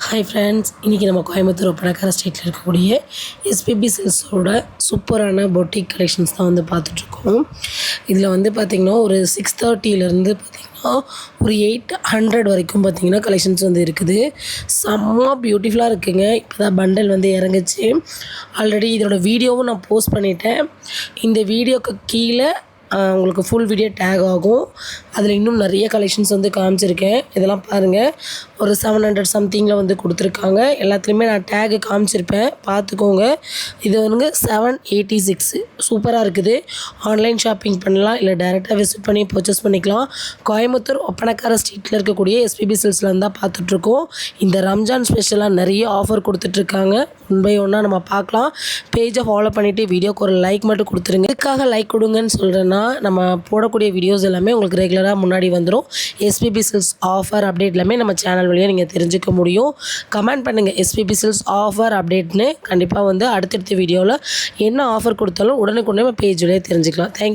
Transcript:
Hi friends, இன்றைக்கி நம்ம கோயம்புத்தூர் ஒப்பனக்கார ஸ்ட்ரீட்டில் இருக்கக்கூடிய எஸ்பிபி சில்க்ஸோட சூப்பரான பொட்டிக் கலெக்ஷன்ஸ் தான் வந்து பார்த்துட்ருக்கோம். இதில் வந்து பார்த்திங்கன்னா ஒரு 6:30லேருந்து பார்த்திங்கன்னா ஒரு 800 வரைக்கும் பார்த்திங்கன்னா கலெக்ஷன்ஸ் வந்து இருக்குது. செம்ம பியூட்டிஃபுல்லாக இருக்குதுங்க. இப்போ தான் பண்டல் வந்து இறங்குச்சு. ஆல்ரெடி இதோட வீடியோவும் நான் போஸ்ட் பண்ணிட்டேன். இந்த வீடியோக்கு கீழே உங்களுக்கு ஃபுல் வீடியோ டேக் ஆகும். அதில் இன்னும் நிறைய கலெக்ஷன்ஸ் வந்து காமிச்சிருக்கேன். இதெல்லாம் பாருங்கள், ஒரு 700 சம்திங்கில் வந்து கொடுத்துருக்காங்க. எல்லாத்துலேயுமே நான் டேகு காமிச்சிருப்பேன், பார்த்துக்கோங்க. இது வந்து 786 சூப்பராக இருக்குது. ஆன்லைன் ஷாப்பிங் பண்ணலாம், இல்லை டைரெக்டாக விசிட் பண்ணி பர்ச்சேஸ் பண்ணிக்கலாம். கோயம்புத்தூர் ஒப்பனக்கார ஸ்ட்ரீட்டில் இருக்கக்கூடிய எஸ்பிபி சில்க்ஸில் இருந்தால் பார்த்துட்ருக்கோம். இந்த ரம்ஜான் ஸ்பெஷலாக நிறைய ஆஃபர் கொடுத்துட்ருக்காங்க. ஒன் பை ஒன்னாக நம்ம பார்க்கலாம். பேஜை ஃபாலோ பண்ணிவிட்டு வீடியோக்கு ஒரு லைக் மட்டும் கொடுத்துருங்க. இதுக்காக லைக் கொடுங்கன்னு சொல்கிறேன்னா, நம்ம போடக்கூடிய வீடியோஸ் எல்லாமே உங்களுக்கு ரெகுலராக முன்னாடி வந்துடும். எஸ்பிபி சில்க்ஸ் ஆஃபர் அப்டேட் எல்லாமே நம்ம சேனல் வழியாக நீங்கள் தெரிஞ்சுக்க முடியும். கமெண்ட் பண்ணுங்கள் எஸ்பிபி சில்க்ஸ் ஆஃபர் அப்டேட்னு. கண்டிப்பாக வந்து அடுத்தடுத்த வீடியோவில் என்ன ஆஃபர் கொடுத்தாலும் உடனுக்குடனே நம்ம பேஜ் வழியாக தெரிஞ்சுக்கலாம். தேங்க்யூ.